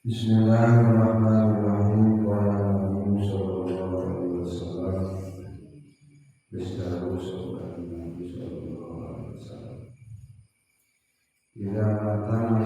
Bismillahirrahmanirrahim. Qala Nabi sallallahu alaihi wasallam. Nabi sallallahu alaihi wasallam. Ila matana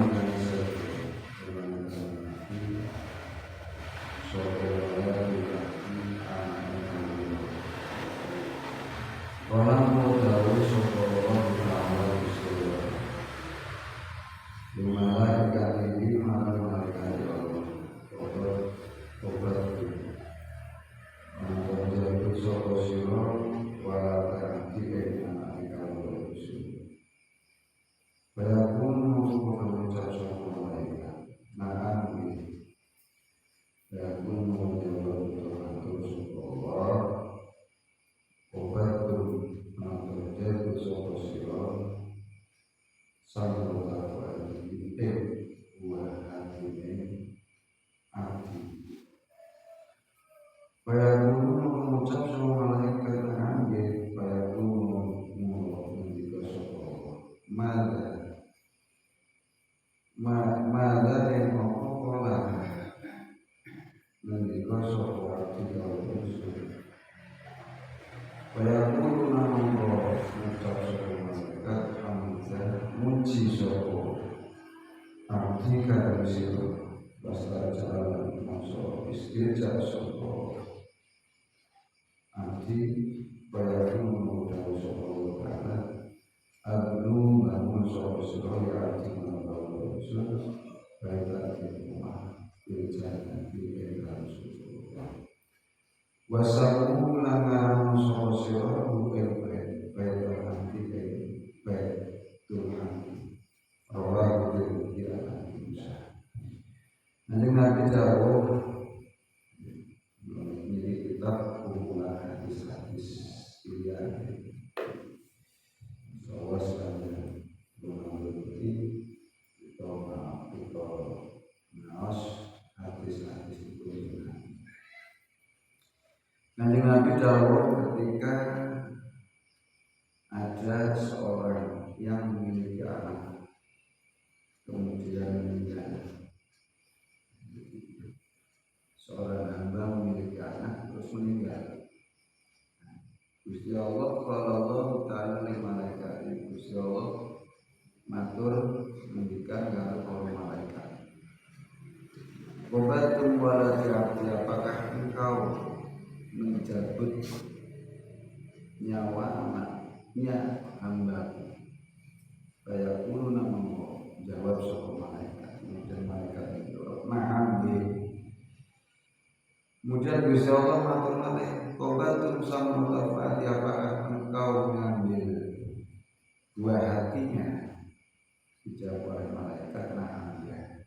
wasamu langa sosiro bukan baik hati baik Tuhan orang itu Musa. Nanti Nabi jawab ini kitab kumpulan hadis-hadis pilihan sawas dan mengerti kita naos hadis-hadis itu. Nanti Nabi jawab ketika ada seorang yang memiliki anak kemudian meninggal. Seorang hamba memiliki anak terus meninggal. Gusti Allah qala Allah ta'ala li malaikat. Gusti Allah matur mendikan karo para malaikat. Obatun wala ti'abdi, apakah engkau mencabut nyawa anaknya hamba? Kayak puluh nama jawab soal malaikat. Dan malaikat itu na'am bi Kemudian Gusti Allah matur malih, "Qabatum samutafati, apakah engkau mengambil dua hatinya?" Dijawab oleh malaikat, "Na'am, ya."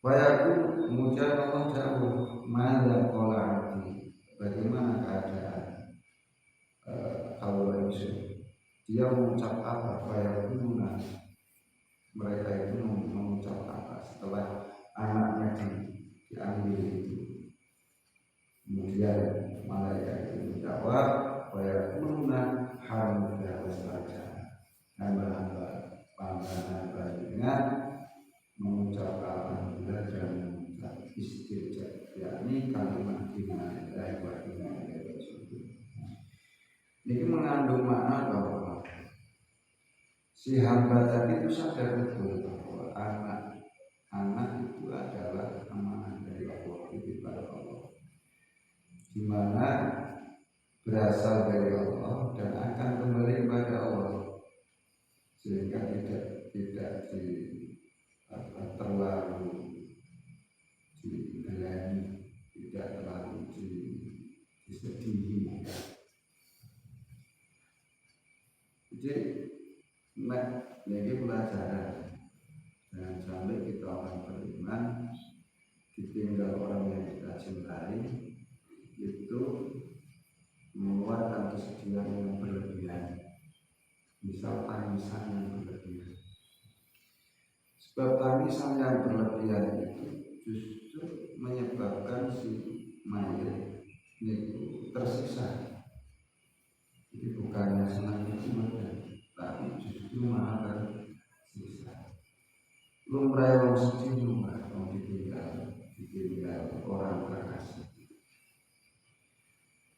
Wayaku kemudian Allah jawab, "Mada qala abdi?" Bagaimana keadaan hamba itu? Dia mengucap apa? Wayaku, mereka itu mengucap apa setelah anaknya diambil itu? Kemudian malaikat itu menjawab, wayaku hamdah wastajab. Hamba-hamba dengan mengucap alhamdulillah dan mengucap istirja, yakni kalimat innalillahi wa inna ilaihi raji'un. Ini mengandung makna bahwa si hamba tadi itu sadar betul bahwa anak itu adalah amanah dari Allah, kepada Allah, di mana berasal dari Allah dan akan kembali kepada Allah, sehingga tidak terlalu dibelani, tidak terlalu disedihi. Jadi ini pelajaran, jangan sampai kita orang beriman ditinggal orang yang kita cintai itu mengeluarkan kesedihan yang berlebihan, misal tangisan yang berlebihan. Sebab tangisan yang berlebihan itu justru menyebabkan si mayat itu tersiksa. Jadi bukannya senang itu tapi justru malah tersiksa. Lumrah yang sedih, lumrah yang ditinggal orang terkasih.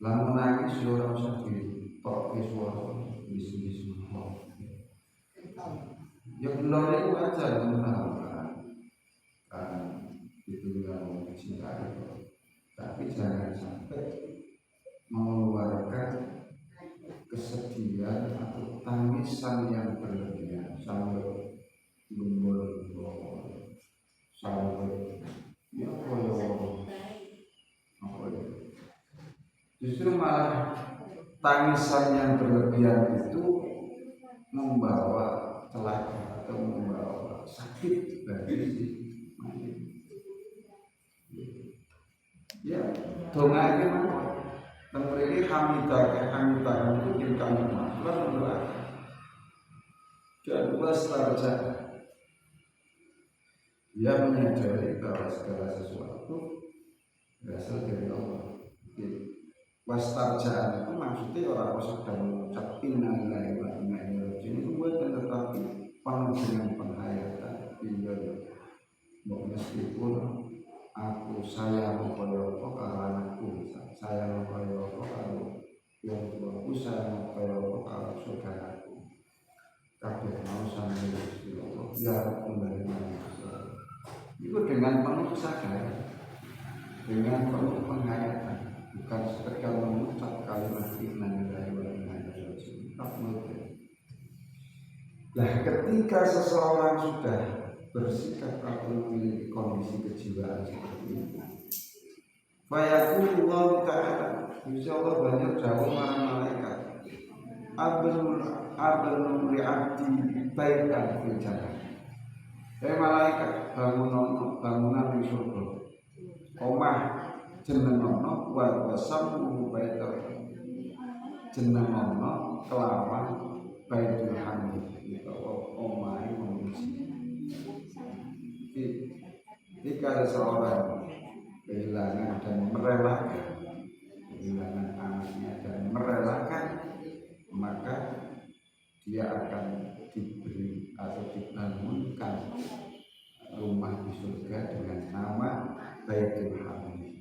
Lalu menangis orang sedih, kok suara bisnis mahal. Ya benar itu wajar, benar kan ditinggal cinta itu. Tapi jangan sampai mengeluarkan kesedihan atau tangisan yang berlebihan sampai lumbur-lumbur, sampai ya apa ya. Justru malah tangisan yang berlebihan itu membawa celaka atau membawa sakit bagi si mayit. Ya, dongake mawon. Teng mriki hamidah itu tingkah makhluk dan wastarja. Dia menyadari bahwa segala sesuatu berasal dari Allah. Wastarjaan itu maksudnya orang sedang mengucap innalillahi wa inna ilaihi raji'un itu bukan, tetapi penuh dengan penghayatan. Meskipun saya mau kaya apa karo anakku, saya mau kaya apa karo wong tuaku, saya mau kaya apa karo saudaraku, kabeh mau sampe Gusti Allah ya kembali manusia. Itu dengan penuh kesadaran, dengan penuh penghayatan, bukan sekedar mengucap kalimat innalillahi wa inna ilaihi raji'un. Nah, ketika seseorang sudah bersikap atau memiliki kondisi kejiwaan seperti itu, fayaqulullah ta'ala, insyaallah banyak jawab para malaikat, abnul li'abdi baitan fil jannah. Malaikat bangunan di surga, omah jenengono wa wasamu baitan, jenengono kelawan baitul hamid, omah memuji. Jika seorang kehilangan dan merelakan, kehilangan anaknya dan merelakan, maka dia akan diberi atau dibangunkan rumah di surga dengan nama Baitul Hamid.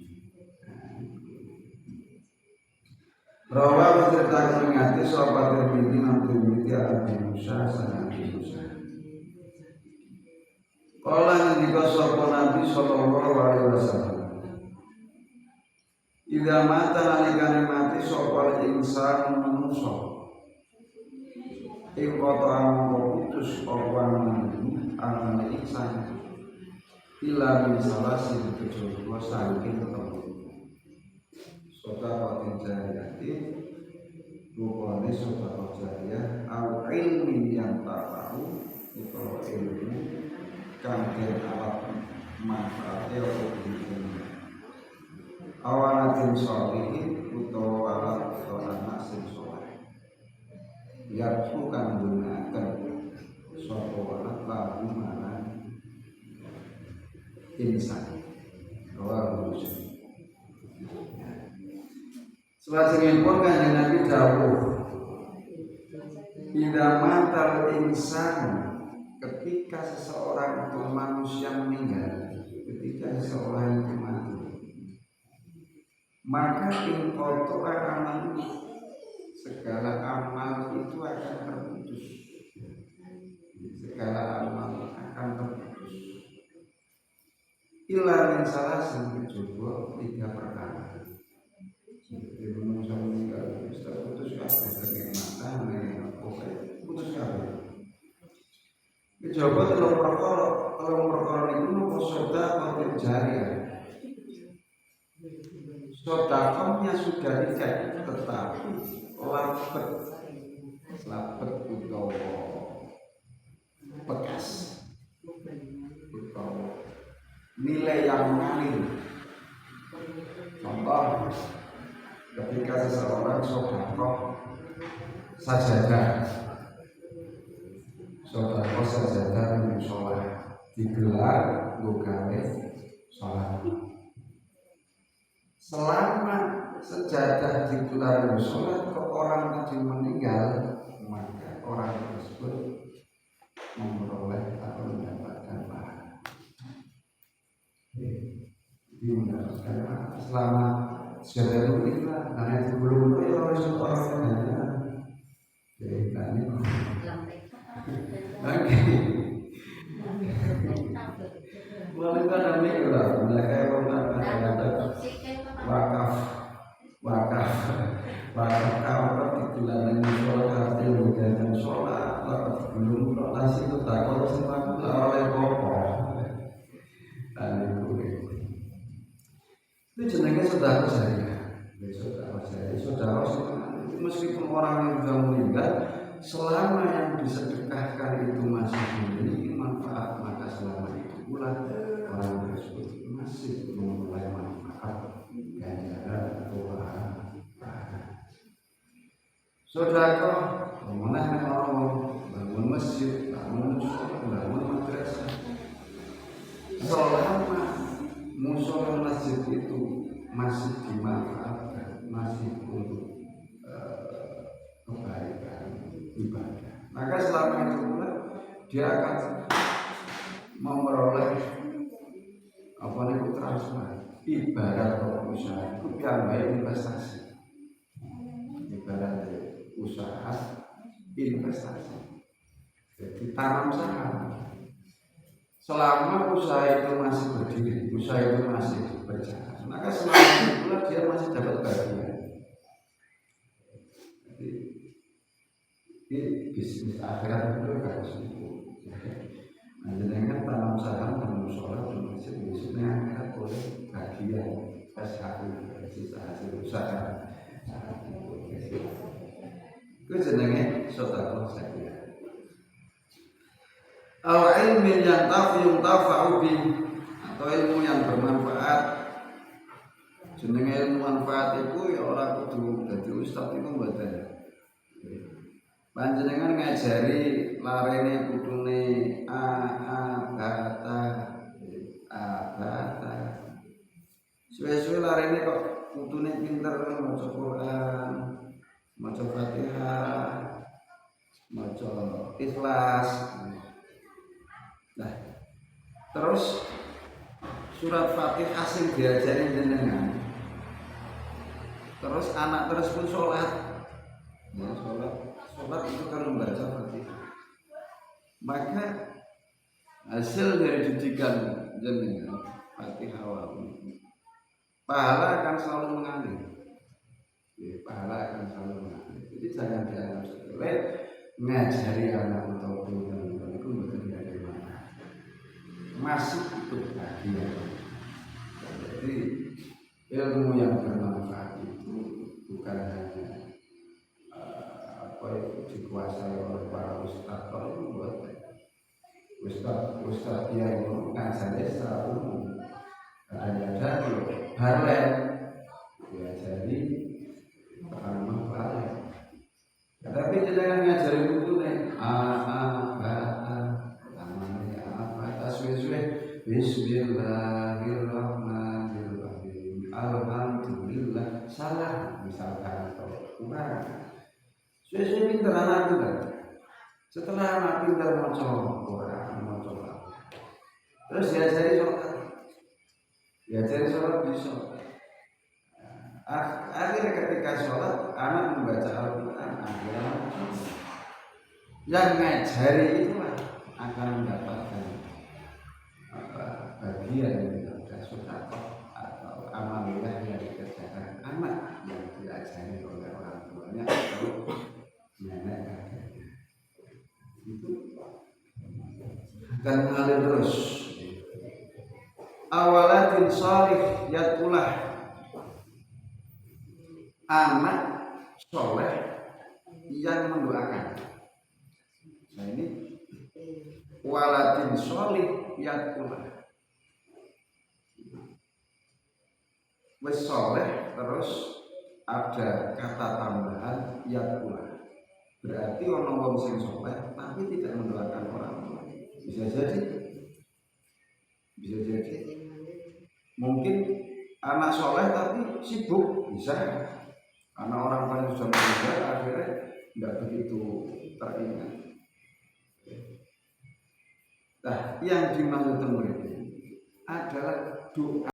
Rawa menceritakan mengati sahabat Tirmidzi nanti Abi Musa sang Abi Musa. Kala ngendika sapa Nabi sallallahu alaihi wasallam, idza mata nalikane mati sapa insan manusa, iqata amko putus apa amane insan ila min salasin kejaba saking ketemu. sedekah jariyah rupane sedekah jariyah au ilmin yang tahu utawa ilmu kang den awak manfaate apa ilmu awalatin sholihin utawa walad utawa anak sing saleh yakfu kang gunaken sapa walad lahu marang insan bahwa Muslim. Selajengipun kanjeng Nabi dawuh, "Idza matal insan," ketika seseorang atau manusia meninggal, ketika seseorang itu mati, maka in qata'a amal, segala amal itu akan terputus. Segala amal akan terputus. Illa min salasin kejaba 3 perkara. Jadi manusia meninggal bisa putus kabeh dengan mata dengan apa putus kabeh. Kejaba 3 perkara niku nopo sedekah jariyah. Sedekahnya sudah nikah tetapi labet utawa bekas utawa nilai yang mengalir. Contoh, ketika seseorang sedekah sajadah di sholat digelar gawe sholat. Selama sejadah digelar sholat ke orang tadi meninggal, maka orang tersebut memperoleh atau mendapatkan pahala. Jadi mendapatkan pahala selama sejadah itu meninggal. Karena itu belum ya harus orang lainnya. Jadi tadi lagi boleh kan mikir lah, mereka yang ada wakaf kalau ditulangi sholat dengan sholat belum nasi itu takut selaku oleh pokok dan itu jenenge sedekah jariyah. Saudara meskipun orang yang sudah meninggal, selama yang disedekahkan itu masih memiliki manfaat, maka selama itu pula orang tersebut masih memperoleh manfaat ganjaran atau pahala. Sedekah memenangkan orang bangun masjid, bangun sekolah, bangun madrasah. Selama musola masjid itu masih dimanfaatkan, masih untuk kebaikan ibadah, maka selama itu pula dia akan memperoleh apa itu transfer. Ibarat usaha itu yang baik investasi, ibarat usaha investasi. Jadi tanam saham. Selama usaha itu masih berdiri, usaha itu masih berjalan, maka selama itu pula dia masih dapat bagian. Jadi bisnis akhirat itu harus itu. Nah, jenengan tanam saham dan musola dan masjid bisnisnya akhirat boleh bagian sisa hasil usaha. Itu jenenge sedekah jariyah. Al-ilmin yang tafa'u bi, atau ilmu yang bermanfaat. Jenenge ilmu manfaat itu ya ora kudu dadi ustaz iku mboten. Panjenengan ngajari larene kudune bata. Suwe-suwe larene kok kudune pinter maca Quran, maca Fatihah, maca Ikhlas. Nah, terus surat Fatihah sing diajari jenengan. Terus anak terus pun sholat. Ya, sholat itu kan membaca Fatihah. Maka hasil dari didikan jenengan Fatihah pahala akan selalu mengalir. Pahala akan selalu mengalir. Jadi jangan dianggap sepele ngajari anak atau bukan itu betul dari mana. Masih ikut bagian. Jadi ilmu yang bermanfaat itu bukan hanya apa itu dikuasai oleh para ustadz. Kalau itu buat ustadz yang kan saja secara umum hanya jadi balen ya, jadi pertama balen. Tapi jangan ngajarin itu nih namanya apa suwe-suwe bismillahirrahmanirrahim alhamdulillah salah misalkan atau kurang suwe-suwe pinter anak itu kan. Setelah anak pinter maca Quran maca terus diajari sholat bisa. Akhirnya ketika sholat anak membaca Al-Quran akhirnya yang ngajari itulah akan mendapatkan bagian dari sedekah atau amaliyah yang dikerjakan anak yang diajari oleh orang tuanya atau nenek kakeknya. Itu akan mengalir terus. Awalatin sholih yatulah, anak soleh yang mendoakan. Nah ini waladin sholih yatulah, wes soleh terus ada kata tambahan yatulah, berarti orang wong sing soleh tapi tidak mendoakan orang tua. Bisa jadi mungkin anak soleh tapi sibuk, bisa karena orang paling sudah meninggal akhirnya tidak begitu teringat. Nah, yang dimaksud ini adalah doa